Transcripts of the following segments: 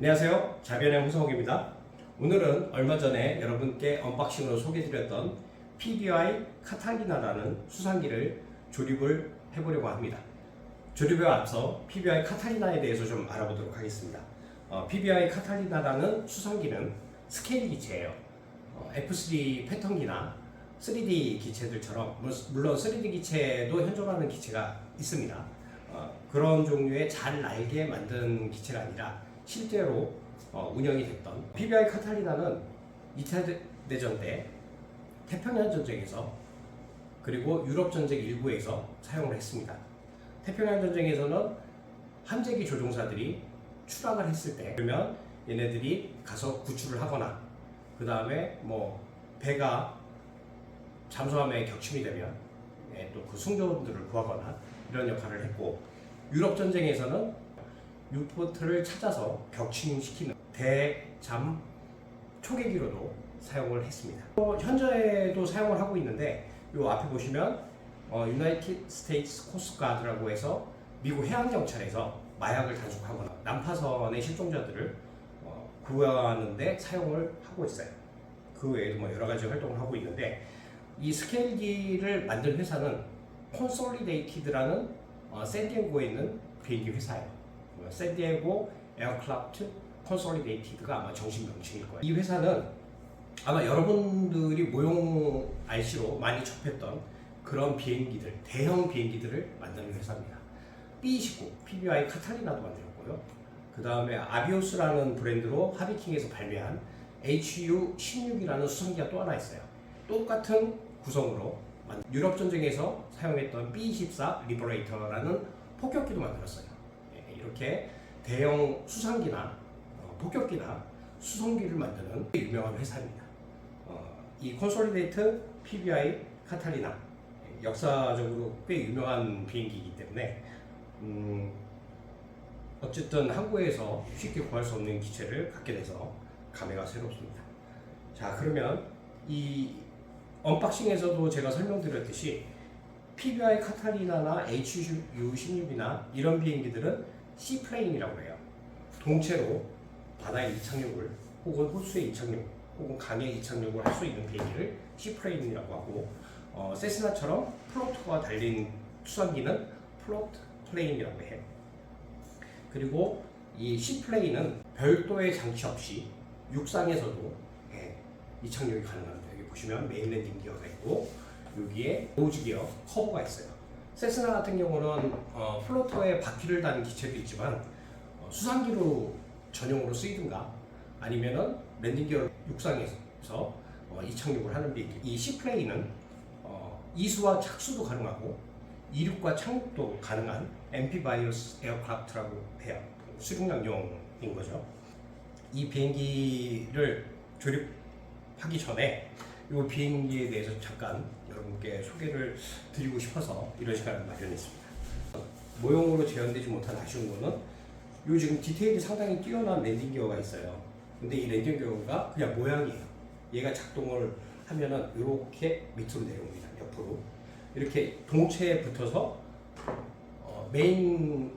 안녕하세요. 자변의 홍성욱입니다. 오늘은 얼마 전에 여러분께 언박싱으로 소개해드렸던 PBY 카탈리나라는 수상기를 조립을 해보려고 합니다. 조립에 앞서 PBY 카탈리나에 대해서 좀 알아보도록 하겠습니다. PBY 카탈리나라는 수상기는 스케일 기체예요. F3 패턴기나 3D 기체들처럼, 물론 3D 기체도 현존하는 기체가 있습니다. 그런 종류의 잘 날게 만든 기체가 아니라 실제로 운영이 됐던 PBY 카탈리나는 2차 대전 때 태평양 전쟁에서 그리고 유럽 전쟁 일부에서 사용을 했습니다. 태평양 전쟁에서는 함재기 조종사들이 추락을 했을 때, 그러면 얘네들이 가서 구출을 하거나, 그 다음에 배가 잠수함에 격침이 되면 또 그 승조원들을 구하거나 이런 역할을 했고, 유럽 전쟁에서는 유포트를 찾아서 격침시키는 대잠 초계기로도 사용을 했습니다. 현재도 사용을 하고 있는데, 요 앞에 보시면 유나이티드 스테이츠 코스트 가드라고 해서 미국 해양경찰에서 마약을 단속하거나 난파선의 실종자들을 구하는데 사용을 하고 있어요. 그 외에도 여러 가지 활동을 하고 있는데, 이 스케일기를 만든 회사는 콘솔리데이티드라는 샌디에고에 있는 비행기 회사예요. 샌디에고 에어크래프트 콘솔리데이티드가 아마 정식 명칭일 거예요. 이 회사는 아마 여러분들이 모용 RC로 많이 접했던 그런 비행기들, 대형 비행기들을 만드는 회사입니다. B-29, PBY 카탈리나도 만들었고요. 그 다음에 아비오스라는 브랜드로 하비킹에서 발매한 HU-16이라는 수상기가 또 하나 있어요. 똑같은 구성으로 유럽 전쟁에서 사용했던 B-24 리버레이터라는 폭격기도 만들었어요. 이렇게 대형 수상기나 폭격기나 수송기를 만드는 유명한 회사입니다. 이 콘솔리데이트 PBY 카탈리나, 역사적으로 꽤 유명한 비행기이기 때문에 어쨌든 한국에서 쉽게 구할 수 없는 기체를 갖게 돼서 감회가 새롭습니다. 자, 그러면 이 언박싱에서도 제가 설명드렸듯이 PBY 카탈리나나 HU-16이나 이런 비행기들은 C플레인이라고 해요. 동체로 바다에 이착륙을, 혹은 호수에 이착륙, 혹은 강에 이착륙을 할 수 있는 비행기를 C플레인이라고 하고, 세스나처럼 플로트가 달린 수상기는 플로트 플레인이라고 해요. 그리고 이 C플레인은 별도의 장치 없이 육상에서도 이착륙이 가능합니다. 여기 보시면 메인 랜딩 기어가 있고, 여기에 노즈 기어 커버가 있어요. 세스나 같은 경우는 플로터에 바퀴를 다는 기체도 있지만, 수상기로 전용으로 쓰이든가 아니면은 랜딩 기어 육상에서 이착륙을 하는 비행기. 이 C플레인은 이수와 착수도 가능하고 이륙과 착륙도 가능한 앰피바이어스 에어크래프트라고 해요. 수륙량용인 거죠. 이 비행기를 조립하기 전에 이 비행기에 대해서 잠깐 여러분께 소개를 드리고 싶어서 이런 시간을 마련했습니다. 모형으로 재현되지 못한 아쉬운 거는 요 지금 디테일이 상당히 뛰어난 랜딩 기어가 있어요. 근데 이 랜딩 기어가 그냥 모양이에요. 얘가 작동을 하면은 이렇게 밑으로 내려옵니다. 옆으로 이렇게 동체에 붙어서 메인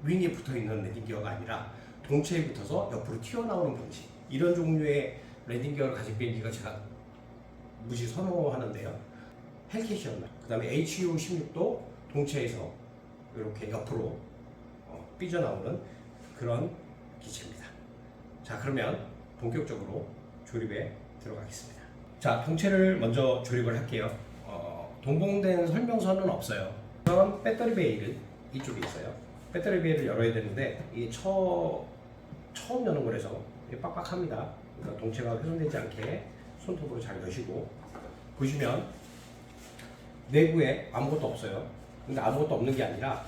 윙에 붙어 있는 랜딩 기어가 아니라 동체에 붙어서 옆으로 튀어나오는 방식, 이런 종류의 랜딩 기어를 가진 비행기가 제가 무지 선호하는데요. 헬캣이었나. 그 다음에 HU-16도 동체에서 이렇게 옆으로 삐져나오는 그런 기체입니다. 자, 그러면 본격적으로 조립에 들어가겠습니다. 자, 동체를 먼저 조립을 할게요. 동봉된 설명서는 없어요. 우선 배터리 베이를 이쪽에 있어요. 배터리 베이를 열어야 되는데 이게 처음 여는 거라서 빡빡합니다. 그러니까 동체가 훼손되지 않게 손톱으로 잘 여시고, 보시면 내부에 아무것도 없어요. 근데 아무것도 없는 게 아니라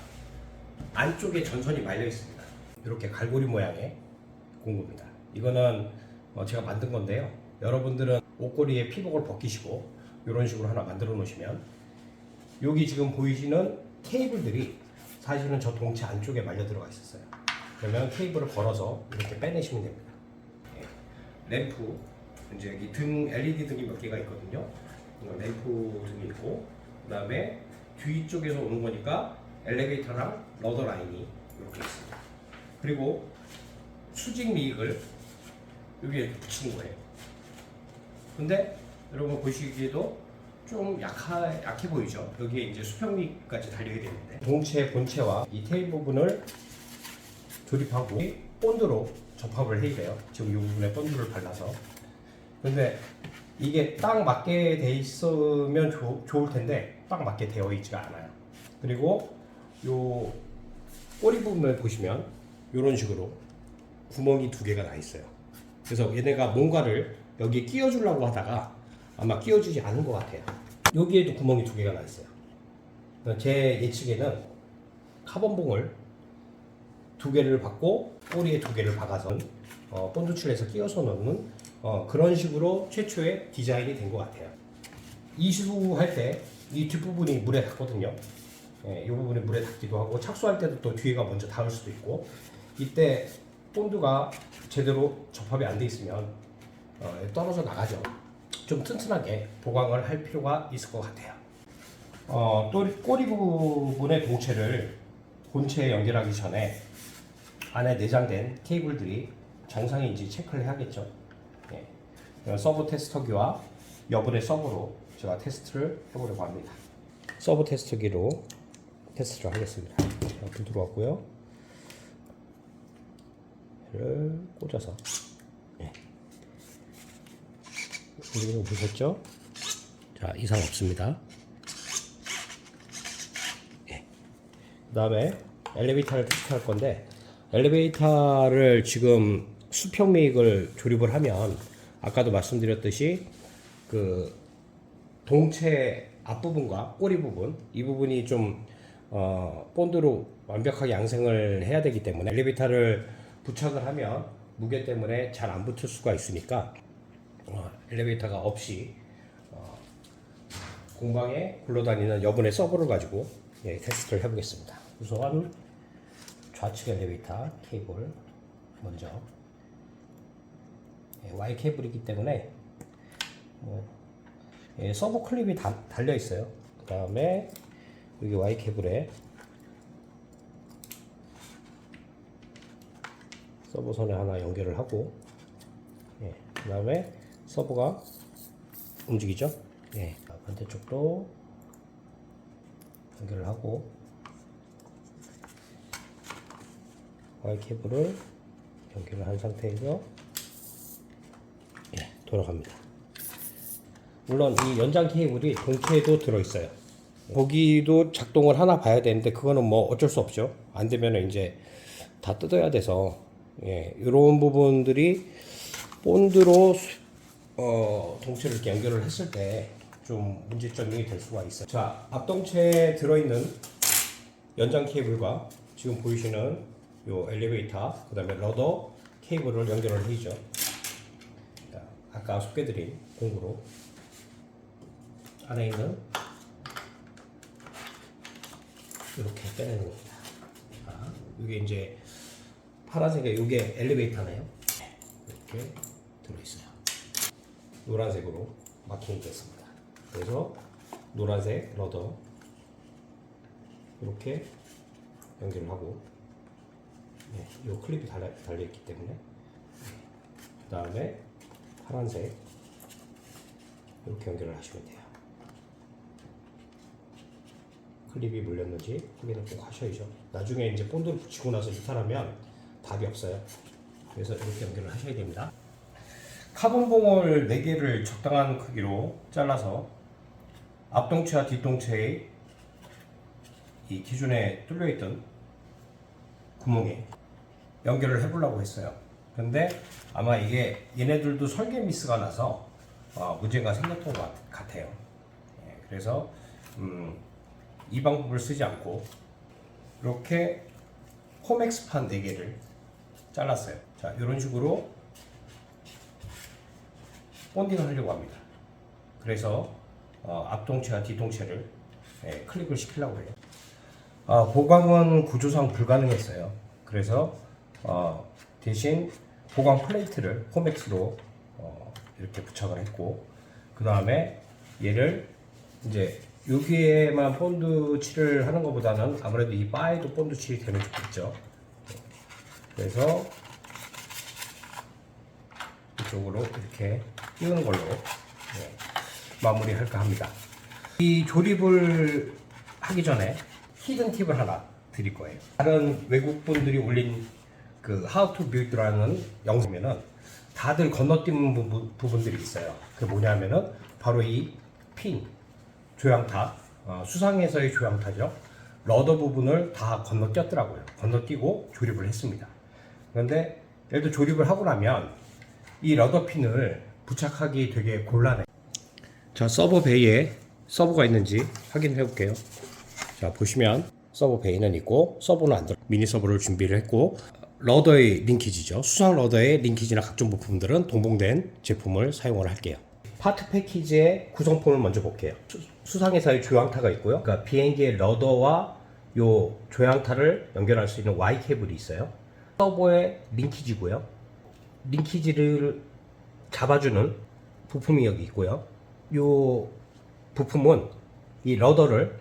안쪽에 전선이 말려 있습니다. 이렇게 갈고리 모양의 공구입니다. 이거는 제가 만든 건데요. 여러분들은 옷걸이에 피복을 벗기시고 이런 식으로 하나 만들어 놓으시면, 여기 지금 보이시는 케이블들이 사실은 저 동체 안쪽에 말려 들어가 있었어요. 그러면 케이블을 걸어서 이렇게 빼내시면 됩니다. 램프, 이제 여기 등 LED 등이 몇 개가 있거든요. 램프 등이 있고, 그 다음에 뒤쪽에서 오는 거니까 엘리베이터랑 러더 라인이 이렇게 있습니다. 그리고 수직 미익을 여기에 붙이는 거예요. 근데 여러분 보시기에도 좀 약해 보이죠? 여기에 이제 수평미까지 달려야 되는데 동체 본체와 이 테일 부분을 조립하고 본드로 접합을 해야 돼요. 지금 이 부분에 본드를 발라서. 근데 이게 딱 맞게 돼 있으면 좋을 텐데 딱 맞게 되어 있지가 않아요. 그리고 요 꼬리 부분을 보시면 이런 식으로 구멍이 두 개가 나 있어요. 그래서 얘네가 뭔가를 여기에 끼워주려고 하다가 아마 끼워주지 않은 것 같아요. 여기에도 구멍이 두 개가 나 있어요. 제 예측에는 카본봉을 두 개를 받고 꼬리에 두 개를 박아서 본드칠해서 끼워서 넣는 그런 식으로 최초의 디자인이 된 것 같아요. 이수할 때 이 뒷부분이 물에 닿거든요. 이 부분이 물에 닿기도 하고 착수할 때도 또 뒤에가 먼저 닿을 수도 있고 이때 본드가 제대로 접합이 안 돼 있으면 떨어져 나가죠. 좀 튼튼하게 보강을 할 필요가 있을 것 같아요. 또 꼬리 부분의 동체를 본체에 연결하기 전에 안에 내장된 케이블들이 정상인지 체크를 해야겠죠. 서브 테스터기와 여분의 서브로 제가 테스트를 해보려고 합니다. 서브 테스터기로 테스트를 하겠습니다. 불 들어왔고요. 얘를 꽂아서 이거 보셨죠? 자, 이상 없습니다. 그 다음에 엘리베이터를 테스트할 건데 엘리베이터를 지금 수평미익을 조립을 하면 아까도 말씀드렸듯이 그 동체 앞부분과 꼬리 부분 이 부분이 좀 본드로 완벽하게 양생을 해야 되기 때문에 엘리베이터를 부착을 하면 무게 때문에 잘 안 붙을 수가 있으니까 엘리베이터가 없이 공방에 굴러다니는 여분의 서버를 가지고 테스트를 해보겠습니다. 우선 좌측 엘리베이터 케이블 먼저 Y 케이블이기 때문에 서버 클립이 달려 있어요. 그 다음에 여기 Y 케이블에 서버선에 하나 연결을 하고 그 다음에 서버가 움직이죠. 반대쪽도 연결을 하고 Y 케이블을 연결을 한 상태에서 돌아갑니다. 물론 이 연장 케이블이 동체에도 들어있어요. 거기도 작동을 하나 봐야 되는데 그거는 뭐 어쩔 수 없죠. 안 되면 이제 다 뜯어야 돼서 이런 부분들이 본드로 동체를 이렇게 연결을 했을 때 좀 문제점이 될 수가 있어요. 자, 앞동체에 들어있는 연장 케이블과 지금 보이시는 요 엘리베이터, 그 다음에 러더 케이블을 연결을 해야죠. 아까 소개드린 공구로 안에 있는 이렇게 빼내는 겁니다. 이게 이제 파란색에 이게 엘리베이터네요. 이렇게 들어있어요. 노란색으로 마킹이 됐습니다. 그래서 노란색 러더 이렇게 연결을 하고 이 클립이 달려있기 때문에 그 다음에 파란색 이렇게 연결을 하시면 돼요. 클립이 물렸는지 확인을 꼭 하셔야죠. 나중에 이제 본드를 붙이고 나서 이탈하면 답이 없어요. 그래서 이렇게 연결을 하셔야 됩니다. 카본봉을 4개를 적당한 크기로 잘라서 앞동체와 뒷동체의 이 기존에 뚫려있던 구멍에 연결을 해보려고 했어요. 근데 아마 이게 얘네들도 설계 미스가 나서 문제가 생겼던 것 같아요. 그래서 이 방법을 쓰지 않고 이렇게 코맥스판 4개를 잘랐어요. 자, 이런 식으로 본딩을 하려고 합니다. 그래서 앞동체와 뒤동체를 클립을 시키려고 해요. 보강은 구조상 불가능했어요. 그래서 대신 보강 플레이트를 코맥스로 이렇게 부착을 했고, 그 다음에 얘를 이제 여기에만 본드 칠을 하는 것보다는 아무래도 이 바에도 본드 칠이 되면 좋겠죠. 그래서 이쪽으로 이렇게 끼우는 걸로 마무리할까 합니다. 이 조립을 하기 전에 히든 팁을 하나 드릴 거예요. 다른 외국 분들이 올린 그 How to Build라는 영상에는 다들 건너뛰는 부분들이 있어요. 그게 뭐냐면은 바로 이 핀 조향타, 수상에서의 조향타죠. 러더 부분을 다 건너뛰었더라고요. 건너뛰고 조립을 했습니다. 그런데 예를 들어 조립을 하고 나면 이 러더 핀을 부착하기 되게 곤란해요. 자, 서버 베이에 서버가 있는지 확인해 볼게요. 자, 보시면 서버 베이는 있고 서버는 안 들어. 미니 서버를 준비를 했고 러더의 링키지죠. 수상 러더의 링키지나 각종 부품들은 동봉된 제품을 사용을 할게요. 파트 패키지의 구성품을 먼저 볼게요. 수상회사의 조향타가 있고요. 그러니까 비행기의 러더와 요 조향타를 연결할 수 있는 Y 케이블이 있어요. 서버의 링키지고요. 링키지를 잡아주는 부품이 여기 있고요. 요 부품은 이 러더를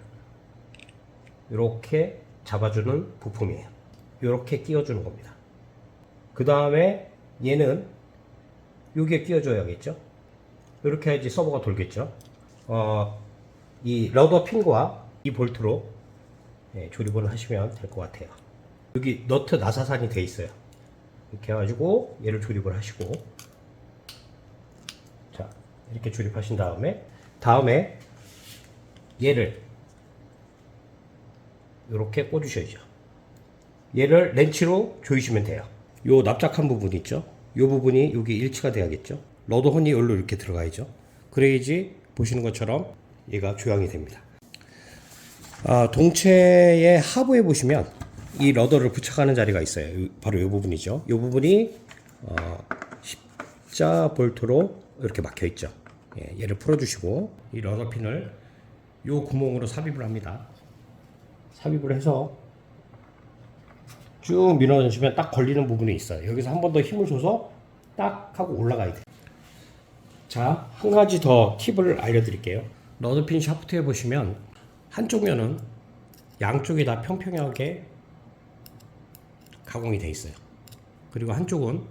이렇게 잡아주는 부품이에요. 이렇게 끼워주는 겁니다. 그 다음에 얘는 여기에 끼워줘야겠죠. 이렇게 해야지 서버가 돌겠죠. 이 러더 핀과 이 볼트로 조립을 하시면 될 것 같아요. 여기 너트 나사산이 돼 있어요. 이렇게 해가지고 얘를 조립을 하시고, 자, 이렇게 조립하신 다음에 얘를 이렇게 꽂으셔야죠. 얘를 렌치로 조이시면 돼요. 요 납작한 부분 있죠? 요 부분이 여기 일치가 돼야겠죠? 러더 혼이 여기로 이렇게 들어가야죠. 그래야지 보시는 것처럼 얘가 조향이 됩니다. 동체의 하부에 보시면 이 러더를 부착하는 자리가 있어요. 바로 이 부분이죠. 이 부분이 십자 볼트로 이렇게 막혀 있죠. 얘를 풀어주시고 이 러더 핀을 이 구멍으로 삽입을 합니다. 삽입을 해서 쭉 밀어주시면 딱 걸리는 부분이 있어요. 여기서 한 번 더 힘을 줘서 딱 하고 올라가야 돼요. 자, 한 가지 더 팁을 알려드릴게요. 러더핀 샤프트에 보시면 한쪽 면은 양쪽이 다 평평하게 가공이 돼 있어요. 그리고 한쪽은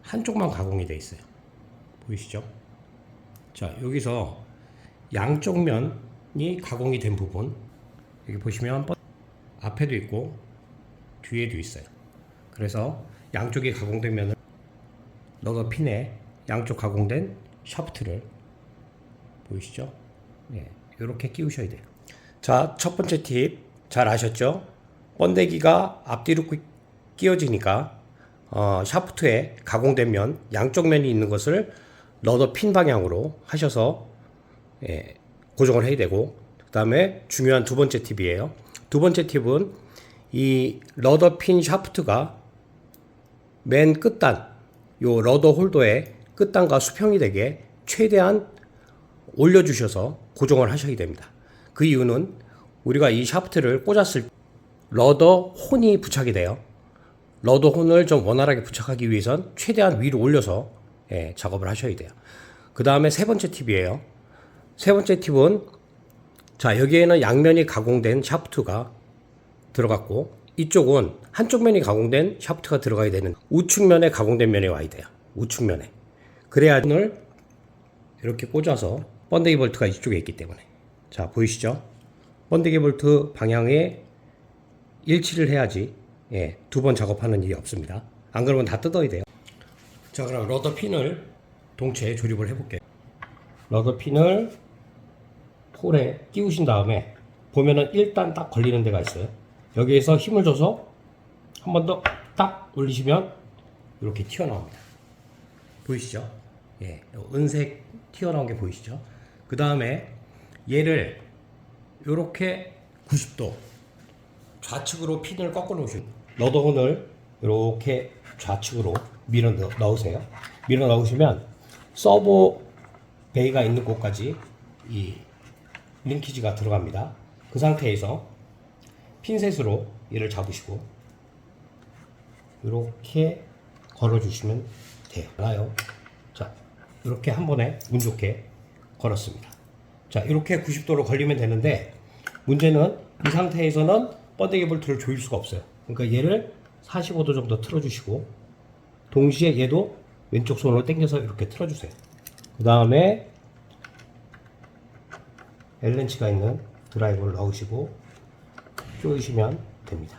한쪽만 가공이 돼 있어요. 보이시죠? 자, 여기서 양쪽 면이 가공이 된 부분, 여기 보시면 앞에도 있고 뒤에도 있어요. 그래서 양쪽이 가공된 면을 러더 핀에 양쪽 가공된 샤프트를 보이시죠? 이렇게 끼우셔야 돼요. 자, 첫 번째 팁 잘 아셨죠? 번데기가 앞뒤로 끼워지니까 샤프트에 가공된 면, 양쪽 면이 있는 것을 러더 핀 방향으로 하셔서 고정을 해야 되고, 그 다음에 중요한 두 번째 팁이에요. 두 번째 팁은 이 러더 핀 샤프트가 맨 끝단, 요 러더 홀더의 끝단과 수평이 되게 최대한 올려주셔서 고정을 하셔야 됩니다. 그 이유는 우리가 이 샤프트를 꽂았을 때 러더 혼이 부착이 돼요. 러더 혼을 좀 원활하게 부착하기 위해선 최대한 위로 올려서 작업을 하셔야 돼요. 그 다음에 세 번째 팁이에요. 세 번째 팁은, 자, 여기에는 양면이 가공된 샤프트가 들어갔고 이쪽은 한쪽 면이 가공된 샤프트가 들어가야 되는 우측면에 가공된 면이 와야 돼요. 우측면에. 그래야 혼을 이렇게 꽂아서 번데기 볼트가 이쪽에 있기 때문에. 자, 보이시죠? 번데기 볼트 방향에 일치를 해야지 두 번 작업하는 일이 없습니다. 안 그러면 다 뜯어야 돼요. 자, 그럼 러더 핀을 동체에 조립을 해볼게요. 러더 핀을 폴에 끼우신 다음에 보면은 1단 딱 걸리는 데가 있어요. 여기에서 힘을 줘서 한 번 더 딱 올리시면 이렇게 튀어나옵니다. 보이시죠? 은색 튀어나온 게 보이시죠? 그 다음에 얘를 이렇게 90도 좌측으로 핀을 꺾어 놓으시고 러더혼을 이렇게 좌측으로 밀어 넣으세요. 밀어 넣으시면 서버 베이가 있는 곳까지 이 링키지가 들어갑니다. 그 상태에서 핀셋으로 얘를 잡으시고 이렇게 걸어 주시면 돼요. 자, 이렇게 한 번에 운 좋게 걸었습니다. 자, 이렇게 90도로 걸리면 되는데 문제는 이 상태에서는 번데기 볼트를 조일 수가 없어요. 그러니까 얘를 45도 정도 틀어주시고 동시에 얘도 왼쪽 손으로 당겨서 이렇게 틀어주세요. 그 다음에 L렌치가 있는 드라이버를 넣으시고 조이시면 됩니다.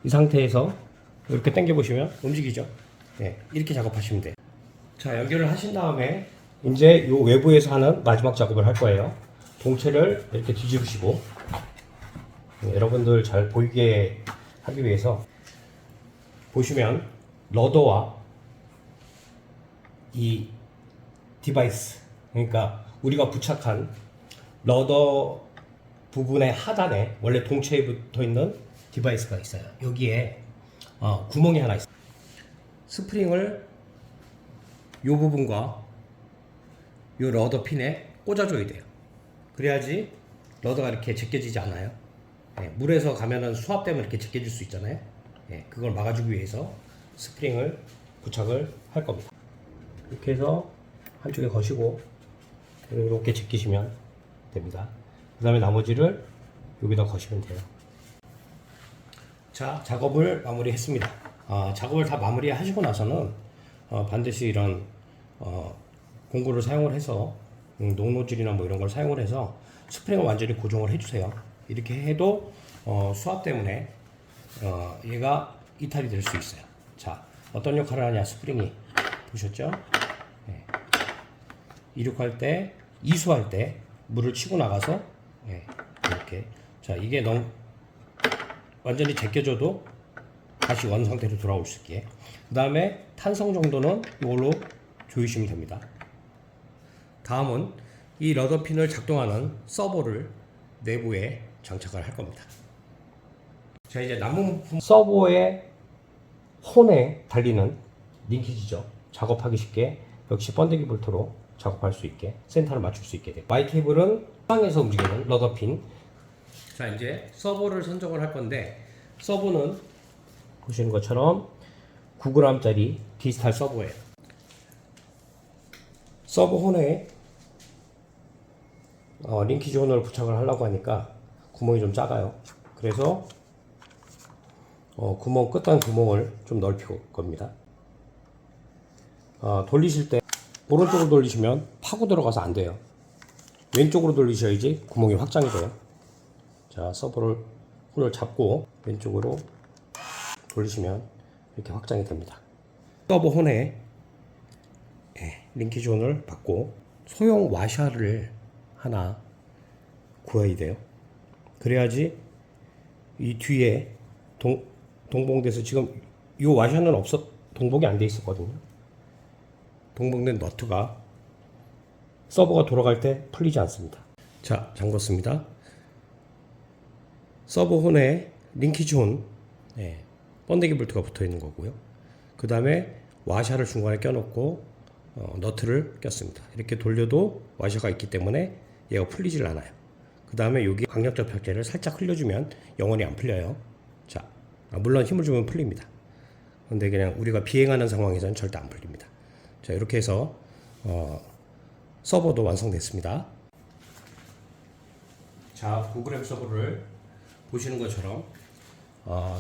이 상태에서 이렇게 당겨 보시면 움직이죠. 네, 이렇게 작업하시면 돼요. 자, 연결을 하신 다음에 이제 이 외부에서 하는 마지막 작업을 할 거예요. 동체를 이렇게 뒤집으시고, 여러분들 잘 보이게 하기 위해서 보시면 러더와 이 디바이스, 그러니까 우리가 부착한 러더 부분의 하단에 원래 동체에 붙어 있는 디바이스가 있어요. 여기에 구멍이 하나 있어요. 스프링을 이 부분과 이 러더 핀에 꽂아줘야 돼요. 그래야지 러더가 이렇게 제껴지지 않아요. 네, 물에서 가면은 수압되면 이렇게 제껴질 수 있잖아요. 네, 그걸 막아주기 위해서 스프링을 부착을 할 겁니다. 이렇게 해서 한쪽에 거시고 이렇게 제끼시면 됩니다. 그 다음에 나머지를 여기다 거시면 돼요. 자, 작업을 마무리했습니다. 작업을 다 마무리하시고 나서는 반드시 이런 공구를 사용을 해서 농노즐이나 뭐 이런 걸 사용을 해서 스프링을 완전히 고정을 해주세요. 이렇게 해도 수압 때문에 얘가 이탈이 될 수 있어요. 자, 어떤 역할을 하냐, 스프링이 보셨죠? 네. 이륙할 때, 이수할 때 물을 치고 나가서 네, 이렇게. 자, 이게 너무 완전히 제껴져도 다시 원 상태로 돌아올 수 있게. 그 다음에 탄성 정도는 이걸로 조이시면 됩니다. 다음은 이 러더핀을 작동하는 서버를 내부에 장착을 할 겁니다. 자, 이제 남은 부품 서버의 혼에 달리는 링키지죠. 작업하기 쉽게 역시 번데기 볼트로 작업할 수 있게 센터를 맞출 수 있게 돼요. Y 케이블은 상에서 움직이는 러더핀. 자, 이제 서버를 선정을 할 건데 서버는 보시는 것처럼 9g짜리 디지털 서버예요. 서버 혼에 링키지 혼을 부착을 하려고 하니까 구멍이 좀 작아요. 그래서 구멍 끝단 구멍을 좀 넓힐 겁니다. 돌리실 때 오른쪽으로 돌리시면 파고 들어가서 안 돼요. 왼쪽으로 돌리셔야지 구멍이 확장이 돼요. 자, 서버를 혼을 잡고 왼쪽으로 돌리시면 이렇게 확장이 됩니다. 서버 혼에 링키지 혼을 받고 소형 와샤를 하나 구해야 돼요. 그래야지 이 뒤에 동봉돼서 지금 이 와샤는 동봉이 안 돼 있었거든요. 동봉된 너트가 서버가 돌아갈 때 풀리지 않습니다. 자, 잠궜습니다. 서버 혼에 링키지 혼, 번데기 볼트가 붙어 있는 거고요. 그 다음에 와샤를 중간에 껴놓고 너트를 꼈습니다. 이렇게 돌려도 와샤가 있기 때문에 얘가 풀리질 않아요. 그 다음에 여기 강력 접착제를 살짝 흘려주면 영원히 안 풀려요. 자, 물론 힘을 주면 풀립니다. 근데 그냥 우리가 비행하는 상황에서는 절대 안 풀립니다. 자, 이렇게 해서 서버도 완성됐습니다. 자, 9g 서버를 보시는 것처럼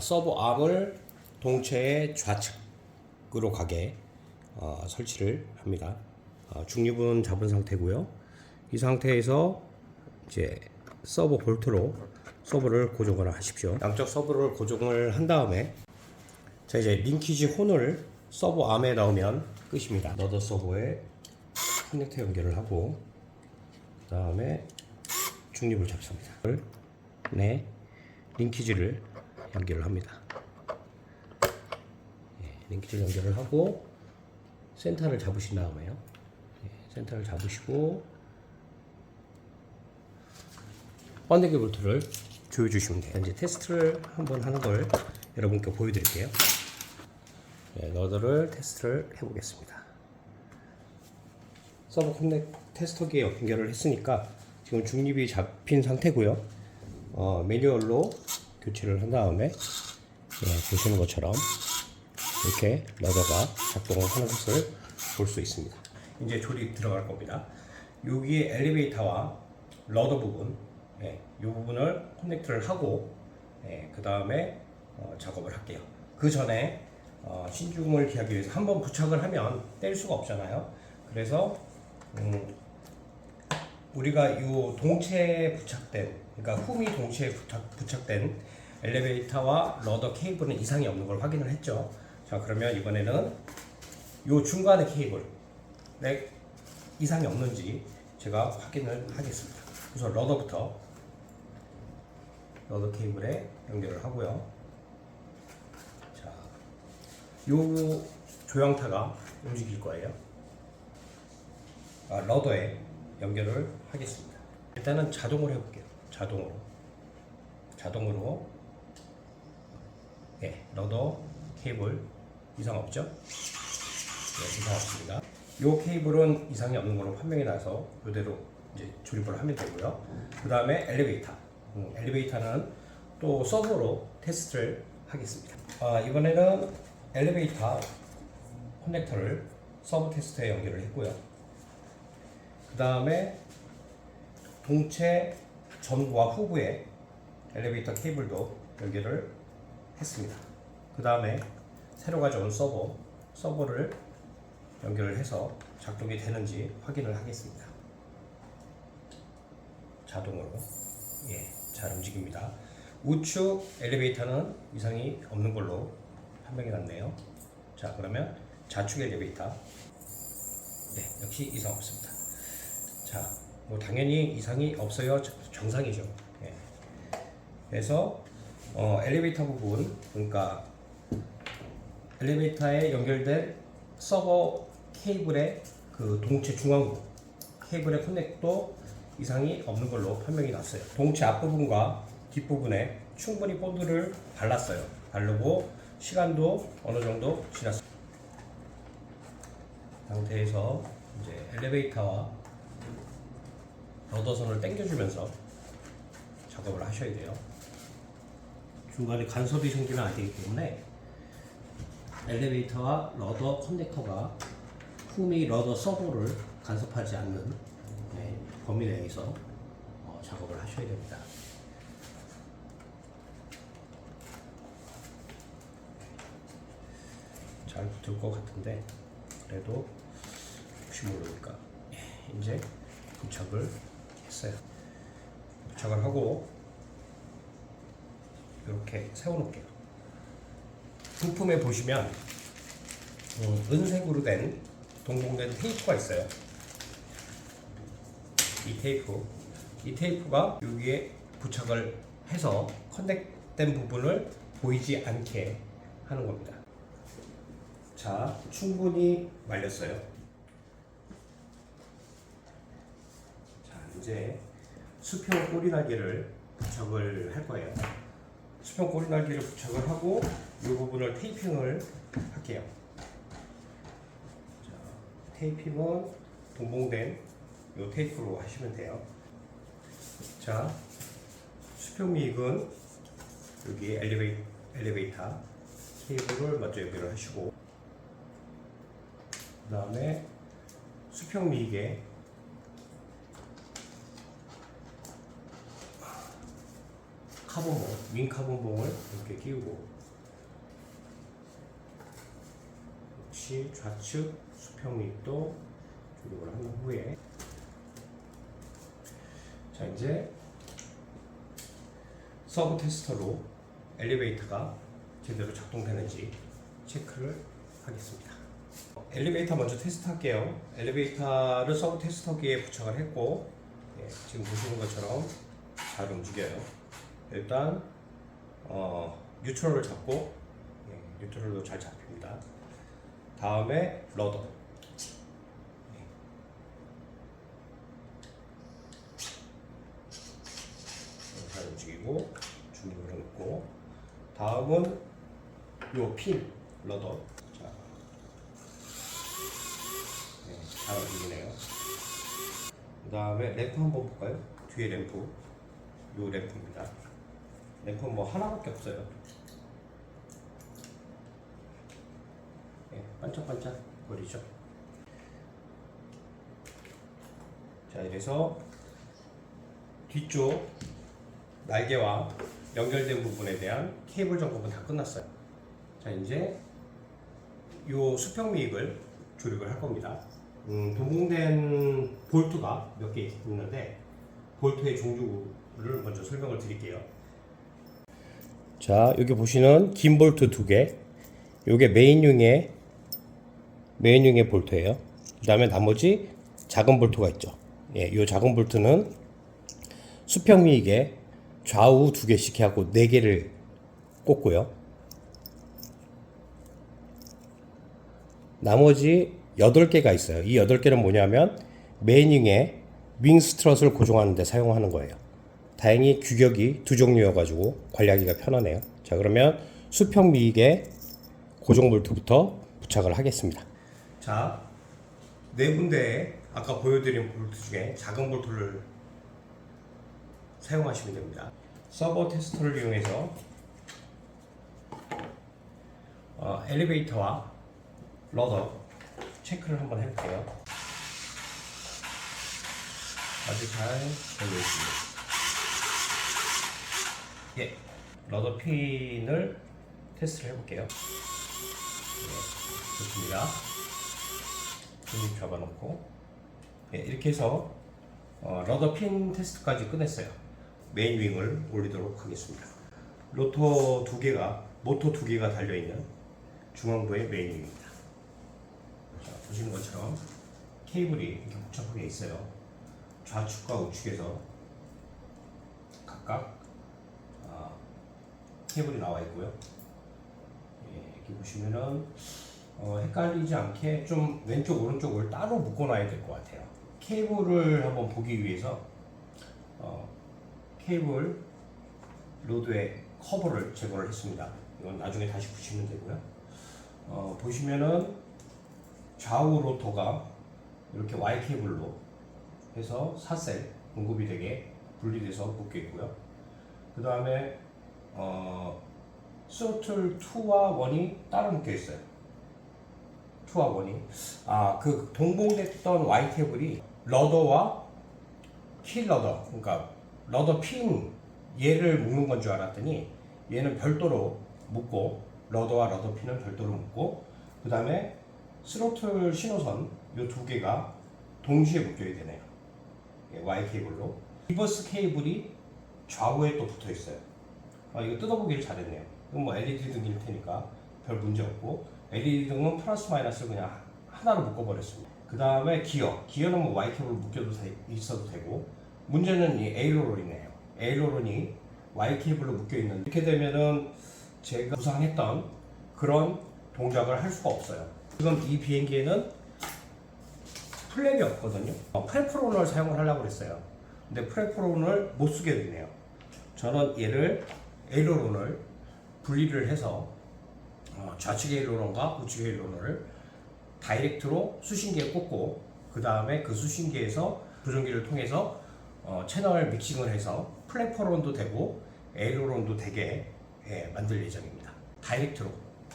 서버 암을 동체의 좌측으로 가게 설치를 합니다. 중립은 잡은 상태고요. 이 상태에서 이제 서버 볼트로 서버를 고정을 하십시오. 양쪽 서버를 고정을 한 다음에 자, 이제 링키지 혼을 서버 암에 넣으면 끝입니다. 너더 서버에 커넥터 연결을 하고 그 다음에 중립을 잡습니다. 네, 링키지를 연결을 합니다. 링키지를 연결을 하고 센터를 잡으신 다음에요. 센터를 잡으시고 번데기 볼트를 조여주시면 돼요. 이제 테스트를 한번 하는 걸 여러분께 보여드릴게요. 너더를 테스트를 해보겠습니다. 서버 커넥 테스터기에 연결을 했으니까 지금 중립이 잡힌 상태고요. 매뉴얼로 교체를 한 다음에 보시는 것처럼 이렇게 러더가 작동을 하는 것을 볼 수 있습니다. 이제 조립 들어갈 겁니다. 여기에 엘리베이터와 러더 부분, 이 부분을 커넥트를 하고 그 다음에 작업을 할게요. 그 전에 신중을 기하기 위해서 한번 부착을 하면 뗄 수가 없잖아요. 그래서 우리가 이 동체에 부착된, 그러니까 홈이 동체에 부착된 엘리베이터와 러더 케이블은 이상이 없는 걸 확인을 했죠. 자, 그러면 이번에는 이 중간의 케이블에 이상이 없는지 제가 확인을 하겠습니다. 우선 러더 케이블에 연결을 하고요. 자, 요 조형타가 움직일 거예요. 러더에 연결을 하겠습니다. 일단은 자동으로 해볼게요. 자동으로. 네, 러더 케이블 이상 없죠? 네, 이상 없습니다. 이 케이블은 이상이 없는 걸로 판명이 나서 이대로 이제 조립을 하면 되고요. 그 다음에 엘리베이터는 또 서버로 테스트를 하겠습니다. 이번에는 엘리베이터 커넥터를 서버 테스트에 연결을 했고요. 그 다음에 동체 전과 후부에 엘리베이터 케이블도 연결을 했습니다. 그 다음에 새로 가져온 서버를 연결을 해서 작동이 되는지 확인을 하겠습니다. 자동으로 잘 움직입니다. 우측 엘리베이터는 이상이 없는 걸로 판명이 났네요. 자, 그러면 좌측 엘리베이터 역시 이상 없습니다. 자, 당연히 이상이 없어요. 정상이죠. 그래서 엘리베이터 부분, 그러니까 엘리베이터에 연결된 서버 케이블의 그 동체 중앙부 케이블의 커넥도 이상이 없는 걸로 판명이 났어요. 동체 앞부분과 뒷부분에 충분히 본드를 발랐어요. 바르고 시간도 어느 정도 지났어요. 상태에서 이제 엘리베이터와 러더선을 당겨주면서 작업을 하셔야 돼요. 중간에 간섭이 생기면 안 되기 때문에 엘리베이터와 러더 커넥터가 홈이 러더 서버를 간섭하지 않는 범위 내에서 작업을 하셔야 됩니다. 잘 붙을 것 같은데 그래도 혹시 모르니까 이제 부착을 했어요. 부착을 하고 이렇게 세워놓을게요. 부품에 보시면 은색으로 된 동봉된 테이프가 있어요. 이 테이프가 여기에 부착을 해서 커넥된 부분을 보이지 않게 하는 겁니다. 자, 충분히 말렸어요. 자, 이제 수평 꼬리날개를 부착을 할 거예요. 수평 꼬리날개를 부착을 하고 이 부분을 테이핑을 할게요. 자, 테이핑은 동봉된 이 테이프로 하시면 돼요. 자, 수평 미익은 여기 엘리베이터 케이블을 먼저 연결을 하시고, 그 다음에 수평 미익에 윈 카본봉을 이렇게 끼우고, 역시 좌측 수평 미익도 조립을 한 후에, 자, 이제 서브 테스터로 엘리베이터가 제대로 작동되는지 체크를 하겠습니다. 엘리베이터 먼저 테스트할게요. 엘리베이터를 서브 테스터기에 부착을 했고, 지금 보시는 것처럼 잘 움직여요. 일단 뉴트럴을 잡고, 뉴트럴도 잘 잡힙니다. 다음에 러더, 잘 움직이고 중립을 해놓고, 다음은 요 핀 러더, 자, 잘 움직이네요. 그 다음에 램프 한번 볼까요? 뒤에 램프, 요 램프입니다. 램프는 뭐 하나밖에 없어요. 반짝반짝 거리죠. 자, 이래서 뒤쪽 날개와 연결된 부분에 대한 케이블 점검은 다 끝났어요. 자, 이제 요 수평미익을 조립을 할 겁니다. 동봉된 볼트가 몇 개 있는데 볼트의 종류를 먼저 설명을 드릴게요. 자, 여기 보시는 긴 볼트 2개, 요게 메인용의 볼트예요. 그 다음에 나머지 작은 볼트가 있죠. 예, 요 작은 볼트는 수평미익에 좌우 2개씩 해갖고 4개를 꽂고요. 나머지 8개가 있어요. 이 8개는 뭐냐면 메인윙에 윙 스트럿을 고정하는 데 사용하는 거예요. 다행히 규격이 2종류여가지고 관리하기가 편하네요. 자, 그러면 수평미익에 고정 볼트부터 부착을 하겠습니다. 자, 4군데에 아까 보여드린 볼트 중에 작은 볼트를 사용하시면 됩니다. 서버 테스터를 이용해서 엘리베이터와 러더 체크를 한번 해볼게요. 아주 잘 열려 있습니다. 예, 러더 핀을 테스트를 해볼게요. 예, 좋습니다. 중립 잡아놓고, 예, 이렇게 해서 러더 핀 테스트까지 끝냈어요. 메인 윙을 올리도록 하겠습니다. 모터 2개가 달려있는 중앙부의 메인 윙입니다. 자, 보시는 것처럼 케이블이 이렇게 복잡하게 있어요. 좌측과 우측에서 각각 케이블이 나와 있고요. 예, 이렇게 보시면은 헷갈리지 않게 좀 왼쪽 오른쪽을 따로 묶어 놔야 될 것 같아요. 케이블을 한번 보기 위해서 케이블 로드의 커버를 제거를 했습니다. 이건 나중에 다시 붙이면 되고요. 보시면은 좌우 로터가 이렇게 Y 케이블로 해서 4셀 공급이 되게 분리돼서 묶여 있고요. 그 다음에 스로틀 2와 1이 따로 묶여 있어요. 2와 1이 그 동봉됐던 Y 케이블이 러더와 킬 러더, 그러니까 러더 핀 얘를 묶는 건 줄 알았더니 얘는 별도로 묶고 러더와 러더 핀은 별도로 묶고 그 다음에 스로틀 신호선 이 2개가 동시에 묶여야 되네요. 예, Y 케이블로. 리버스 케이블이 좌우에 또 붙어 있어요. 이거 뜯어보기를 잘했네요. 이건 뭐 LED 등일 테니까 별 문제 없고 LED 등은 플러스 마이너스를 그냥 하나로 묶어버렸습니다. 그 다음에 기어는 뭐 Y 케이블로 묶여도 있어도 되고 문제는 이 에일로론이네요. 에일로론이 Y 케이블로 묶여 있는데 이렇게 되면은 제가 구상했던 그런 동작을 할 수가 없어요. 지금 이 비행기에는 플랩이 없거든요. 프레프론을 사용을 하려고 그랬어요. 근데 프레프론을 못 쓰게 되네요. 저는 얘를 에일로론을 분리를 해서 좌측 에일로론과 우측 에일로론을 다이렉트로 수신기에 꽂고 그 다음에 그 수신기에서 조종기를 통해서 채널 믹싱을 해서 플랫포론도 되고 에일로론도 되게 만들 예정입니다. 다이렉트로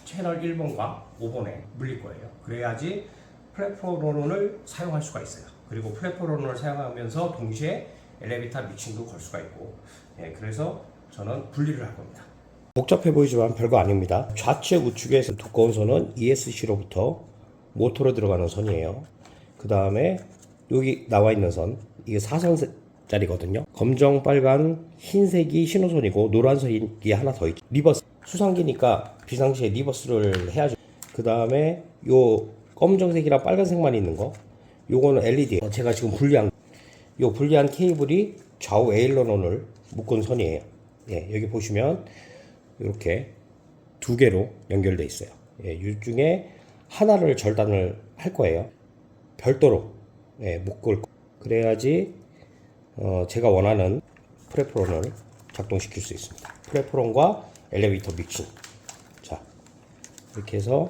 채널 1번과 5번에 물릴 거예요. 그래야지 플랫포론을 사용할 수가 있어요. 그리고 플랫포론을 사용하면서 동시에 엘리베이터 믹싱도 걸 수가 있고 그래서 저는 분리를 할 겁니다. 복잡해 보이지만 별거 아닙니다. 좌측 우측에서 두꺼운 선은 ESC로부터 모터로 들어가는 선이에요. 그 다음에 여기 나와 있는 선 이게 4선짜리거든요. 검정, 빨간, 흰색이 신호선이고 노란색이 하나 더 있죠. 리버스. 수상기니까 비상시에 리버스를 해야죠. 그 다음에 요 검정색이랑 빨간색만 있는 거 요거는 LED. 제가 지금 분리한 케이블이 좌우 에일러론을 묶은 선이에요. 예, 여기 보시면 이렇게 2개로 연결되어 있어요. 예, 이 중에 하나를 절단을 할 거예요. 별도로 묶을 거. 그래야지 제가 원하는 프레프론을 작동시킬 수 있습니다. 프레프론과 엘리베이터 믹싱. 자, 이렇게 해서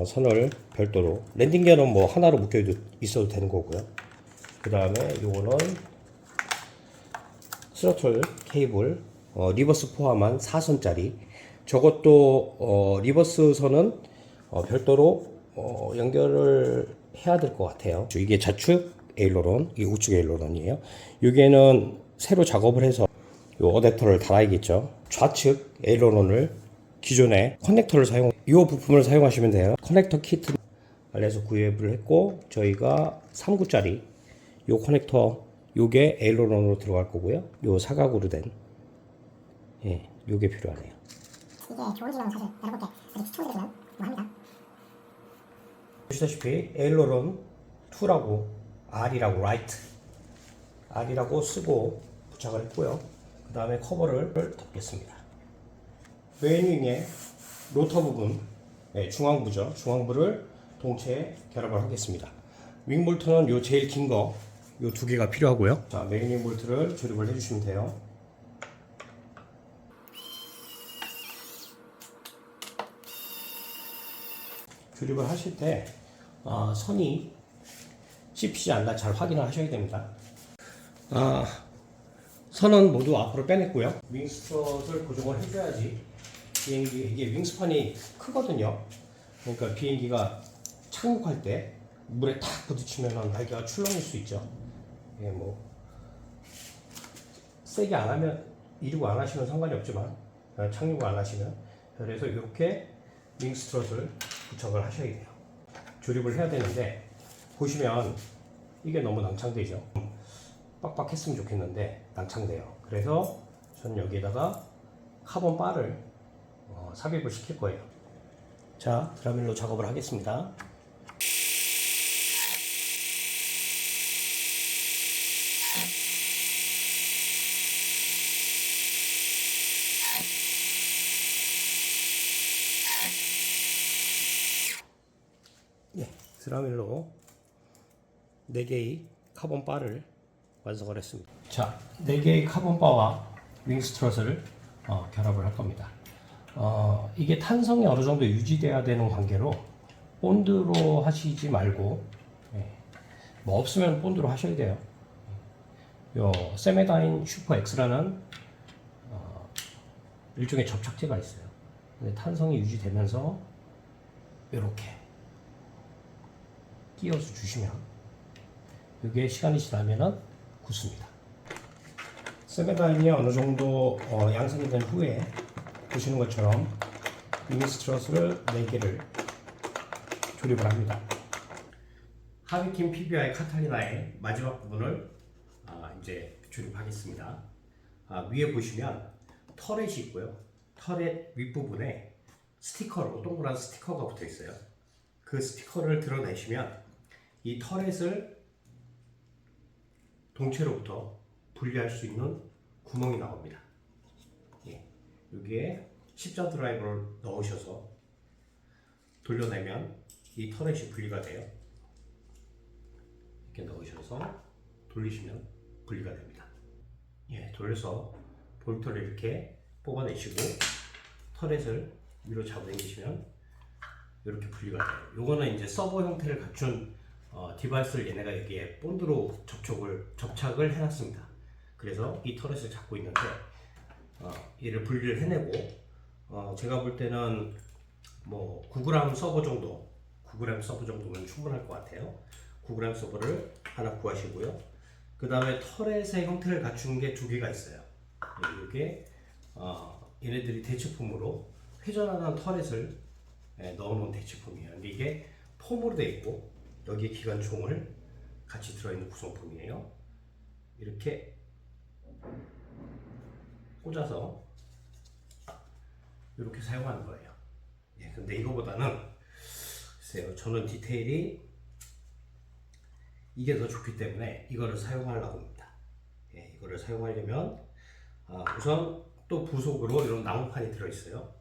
선을 별도로 랜딩 기어는 뭐 하나로 묶여 있어도 되는 거고요. 그 다음에 요거는 스로틀 케이블 리버스 포함한 4선짜리. 저것도 리버스 선은 별도로 연결을 해야 될 것 같아요. 이게 좌측 에일로론, 이게 우측 에일로론이에요. 여기에는 새로 작업을 해서 요 어댑터를 달아야겠죠. 좌측 에일로론을 기존의 커넥터를 이 부품을 사용하시면 돼요. 커넥터 키트 알에서 구입을 했고, 저희가 3구짜리 요 커넥터, 요게 에일러런으로 들어갈 거고요. 요 사각으로 된 요게 필요하네요. 이게 좋은 지점은 사실 여러분께 아직 추천드리면 합니다. 보시다시피 에일러런 2라고 R이라고 R이라고 쓰고 부착을 했고요. 그 다음에 커버를 덮겠습니다. 메인윙의 로터 부분, 중앙부죠. 중앙부를 동체에 결합을 하겠습니다. 윙 볼트는 요 제일 긴 거, 요 두 개가 필요하고요. 자, 메인 윙 볼트를 조립을 해주시면 돼요. 조립을 하실 때 선이 씹히지 않나 잘 확인을 하셔야 됩니다. 선은 모두 앞으로 빼냈고요. 윙스트롯을 고정을 해줘야지 비행기, 이게 윙스판이 크거든요. 그러니까 비행기가 착륙할 때 물에 탁 부딪히면 날개가 출렁일 수 있죠. 예, 뭐 세게 안 하면 이륙 안 하시면 상관이 없지만 착륙을 안 하시면, 그래서 이렇게 윙스트롯을 부착을 하셔야 돼요. 조립을 해야 되는데 보시면 이게 너무 낭창되죠. 빡빡했으면 좋겠는데 낭창돼요. 그래서 저는 여기에다가 카본 바를 삽입을 시킬 거예요. 자, 드라밀로 작업을 하겠습니다. 드라밀로 4개의 카본 바를 완성을 했습니다. 자, 4개의 카본 바와 윙스트롯을 결합을 할 겁니다. 이게 탄성이 어느 정도 유지돼야 되는 관계로 본드로 하시지 말고, 뭐 없으면 본드로 하셔야 돼요. 요 세메다인 슈퍼 X라는 일종의 접착제가 있어요. 근데 탄성이 유지되면서 이렇게 끼워서 주시면 이게 시간이 지나면은 굳습니다. 세메다인이 어느 정도 양성이 된 후에 보시는 것처럼 윙스트롯을 4개를 조립을 합니다. 하비킨 PBI 카탈리나의 마지막 부분을 이제 조립하겠습니다. 위에 보시면 터렛이 있고요. 터렛 윗부분에 스티커로 동그란 스티커가 붙어 있어요. 그 스티커를 드러내시면 이 터렛을 동체로부터 분리할 수 있는 구멍이 나옵니다. 여기에 십자 드라이버를 넣으셔서 돌려내면 이 터렛이 분리가 돼요. 이렇게 넣으셔서 돌리시면 분리가 됩니다. 돌려서 볼트를 이렇게 뽑아내시고 터렛을 위로 잡아당기시면 이렇게 분리가 돼요. 요거는 이제 서버 형태를 갖춘 디바이스를 얘네가 여기에 본드로 접착을 해놨습니다. 그래서 이 터렛을 잡고 있는데 얘를 분리를 해내고 제가 볼 때는 뭐 9g 서버 정도면 충분할 것 같아요. 9g 서버를 하나 구하시고요. 그 다음에 터렛의 형태를 갖춘 게 2개가 있어요. 이게 얘네들이 대체품으로 회전하는 터렛을 넣어놓은 대체품이에요. 근데 이게 폼으로 되어 있고 여기에 기관총을 같이 들어있는 구성품이에요. 이렇게 꽂아서 이렇게 사용하는 거예요. 근데 이거보다는 글쎄요, 저는 디테일이 이게 더 좋기 때문에 이거를 사용하려고 합니다. 이거를 사용하려면 우선 또 부속으로 이런 나무판이 들어있어요.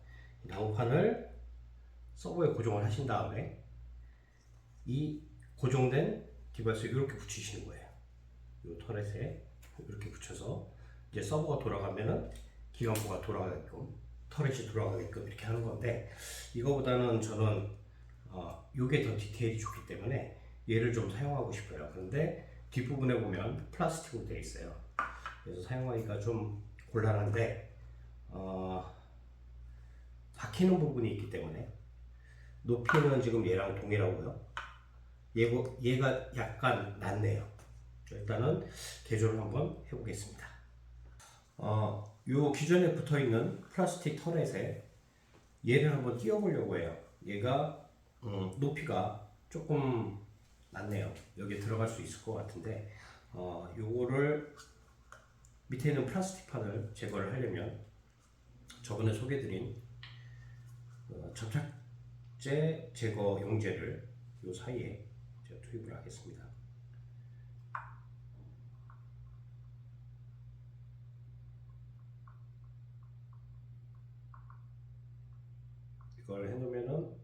이 나무판을 서버에 고정을 하신 다음에 이 고정된 디바이스에 이렇게 붙이시는 거예요. 이 터렛에 이렇게 붙여서 이제 서버가 돌아가면은 기관포가 돌아가게끔, 터렛이 돌아가게끔 이렇게 하는 건데, 이거보다는 저는 이게 더 디테일이 좋기 때문에 얘를 좀 사용하고 싶어요. 그런데 뒷부분에 보면 플라스틱으로 되어 있어요. 그래서 사용하기가 좀 곤란한데 박히는 부분이 있기 때문에 높이는 지금 얘랑 동일하고요. 얘가 약간 낮네요. 일단은 개조를 한번 해보겠습니다. 요 기존에 붙어있는 플라스틱 터렛에 얘를 한번 띄워보려고 해요. 얘가 높이가 조금 낮네요. 여기에 들어갈 수 있을 것 같은데 요거를 밑에 있는 플라스틱 판을 제거를 하려면 저번에 소개드린 접착제 제거 용제를 요 사이에 제가 투입을 하겠습니다. 이걸 해놓으면은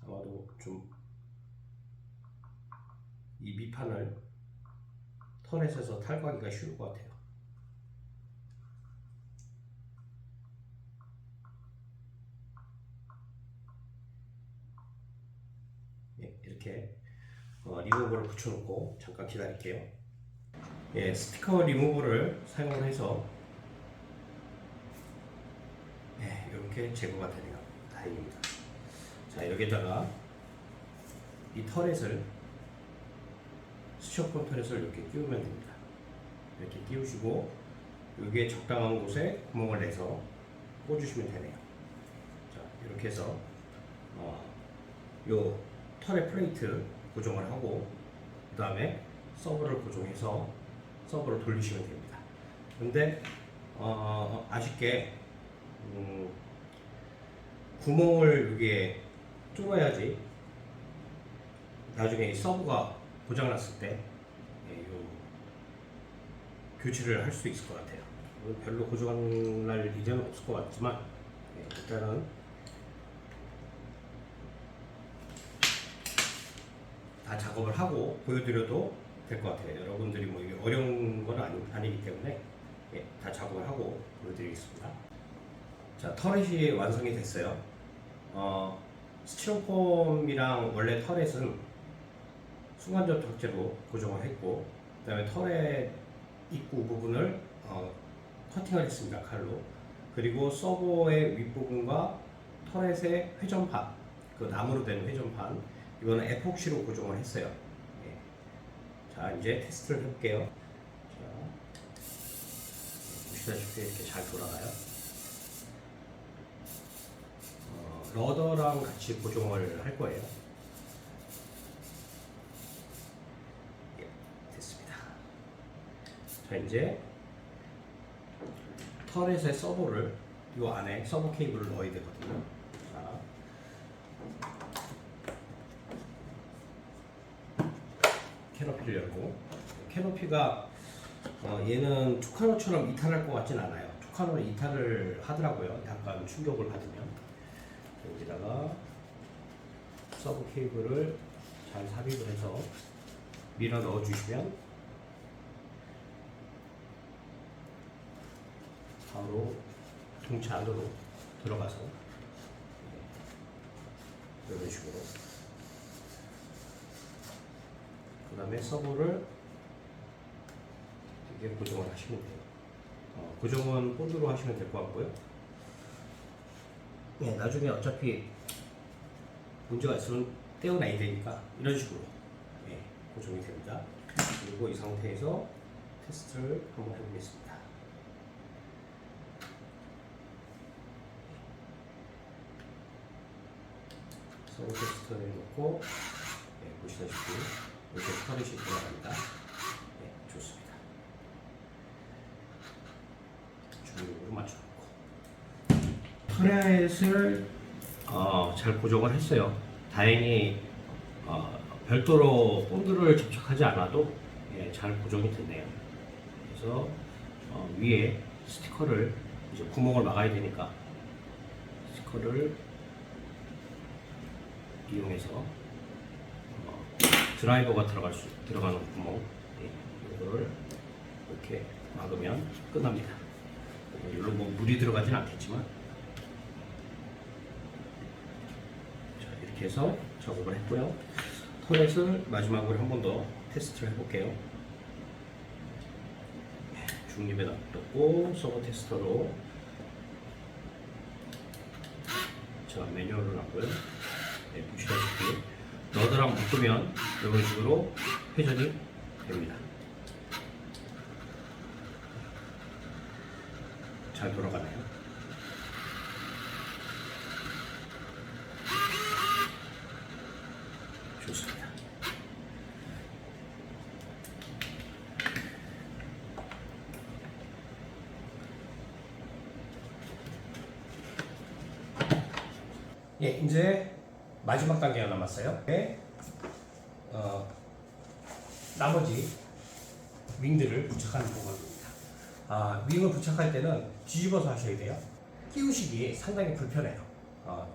아마도 좀 이 밑판을 터렛에서 탈거하기가 쉬울 것 같아요. 예, 이렇게 리무버를 붙여놓고 잠깐 기다릴게요. 예, 스티커 리무버를 사용을 해서 이렇게 제거가 되네요. 다행입니다. 자, 여기다가 이 터렛을 스티로폼 터렛을 이렇게 끼우면 됩니다. 이렇게 끼우시고 여기에 적당한 곳에 구멍을 내서 꽂으시면 되네요. 자, 이렇게 해서 요 터렛 플레이트 고정을 하고 그 다음에 서버를 고정해서 서버를 돌리시면 됩니다. 근데 아쉽게 구멍을 여기에 뚫어야지 나중에 이 서버가 고장났을 때 교체를 할 수 있을 것 같아요. 별로 고장날 일은 없을 것 같지만 일단은 다 작업을 하고 보여드려도 될 것 같아요. 여러분들이 뭐 이게 어려운 건 아니기 때문에 다 작업을 하고 보여드리겠습니다. 자, 터렛이 완성이 됐어요. 스티로폼이랑 원래 터렛은 순간접착제로 고정을 했고 그 다음에 터렛 입구 부분을 커팅을 했습니다. 칼로. 그리고 서버의 윗부분과 터렛의 회전판, 그 나무로 된 회전판, 이거는 에폭시로 고정을 했어요. 자, 이제 테스트를 해볼게요. 자, 보시다시피 이렇게 잘 돌아가요. 러더랑 같이 고정을 할 거예요. 됐습니다. 자, 이제 터렛의 서버를 이 안에 서버 케이블을 넣어야 되거든요. 자, 캐노피를 열고, 캐노피가 얘는 투카노처럼 이탈할 것 같진 않아요. 투카노는 이탈을 하더라고요. 약간 충격을 받으면. 여기다가 서버 케이블을 잘 삽입을 해서 밀어 넣어 주시면 바로 동체 안으로 들어가서 이런 식으로 그 다음에 서버를 이렇게 고정을 하시면 돼요. 고정은 본드로 하시면 될 것 같고요. 나중에 어차피 문제가 있으면 떼어놔야 되니까 이런 식으로 고정이 됩니다. 그리고 이 상태에서 테스트를 한번 해보겠습니다. 서버 테스트를 놓고 보시다시피 이렇게 터렛이 들어갑니다. 좋습니다. 중력으로 맞춰놓고 터렛을 잘 고정을 했어요. 다행히 별도로 본드를 접촉하지 않아도 잘 고정이 됐네요. 그래서 위에 스티커를 이제 구멍을 막아야 되니까 스티커를 이용해서 드라이버가 들어가는 구멍 이거를 이렇게 막으면 끝납니다. 물론 뭐 물이 들어가진 않겠지만 자, 이렇게 해서 작업을 했고요. 터렛을 마지막으로 한 번 더 테스트를 해볼게요. 중립에 놔뒀고 서버 테스터로 자, 매뉴얼을 놨고요. 보시다시피 러더랑 묶으면 이런 식으로 회전이 됩니다. 잘 돌아가네요. 예, 이제 마지막 단계가 남았어요. 네. 나머지 윙들을 부착하는 부분입니다. 윙을 부착할 때는 뒤집어서 하셔야 돼요. 끼우시기 상당히 불편해요.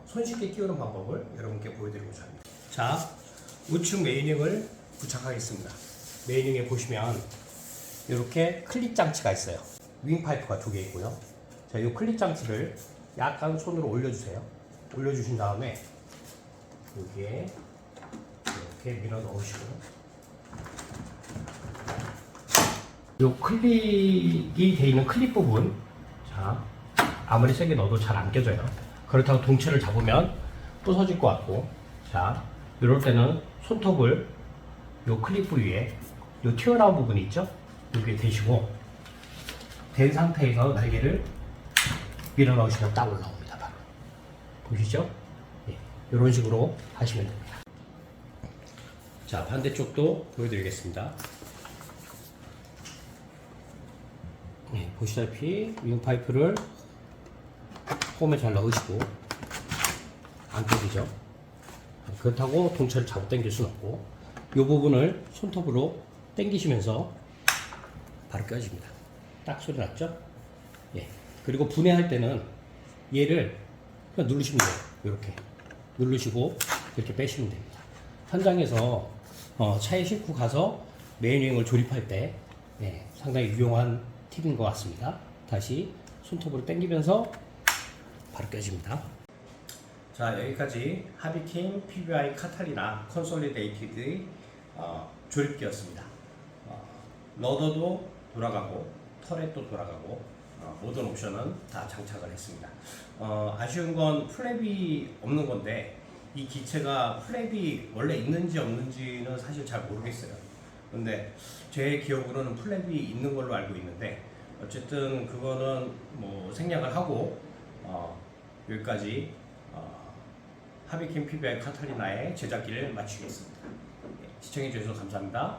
손쉽게 끼우는 방법을 여러분께 보여드리고자 합니다. 자, 우측 메인윙을 부착하겠습니다. 메인윙에 보시면 이렇게 클립 장치가 있어요. 윙 파이프가 2개 있고요. 자, 이 클립 장치를 약간 손으로 올려주세요. 올려주신 다음에 여기에 이렇게 밀어 넣으시고, 이 클립이 되어 있는 클립 부분, 자, 아무리 세게 넣어도 잘 안 껴져요. 그렇다고 동체를 잡으면 부서질 것 같고, 자, 이럴 때는 손톱을 이 클립 부위에 이 튀어나온 부분이 있죠? 여기에 대시고, 된 상태에서 날개를 밀어 넣으시면 딱 올라옵니다. 바로 보시죠? 예, 이런 식으로 하시면 됩니다. 자, 반대쪽도 보여드리겠습니다. 예, 보시다시피 윙 파이프를 홈에 잘 넣으시고, 안 껴지죠? 그렇다고 동체를 잡아 당길 수는 없고, 이 부분을 손톱으로 당기시면서 바로 껴집니다. 딱 소리 났죠? 예. 그리고 분해할 때는 얘를 그냥 누르시면 돼요. 이렇게 누르시고 이렇게 빼시면 됩니다. 현장에서 차에 싣고 가서 메인윙을 조립할 때 상당히 유용한 팁인 것 같습니다. 다시 손톱으로 당기면서 바로 껴집니다. 자, 여기까지 하비킴 PBI 카탈리나 컨솔리데이티드의 조립기였습니다. 러더도 돌아가고 터렛도 돌아가고 모든 옵션은 다 장착을 했습니다. 아쉬운 건 플랩이 없는 건데, 이 기체가 플랩이 원래 있는지 없는지는 사실 잘 모르겠어요. 근데 제 기억으로는 플랩이 있는 걸로 알고 있는데, 어쨌든 그거는 뭐 생략을 하고 여기까지 하비킴 PBI 카탈리나의 제작기를 마치겠습니다. 시청해 주셔서 감사합니다.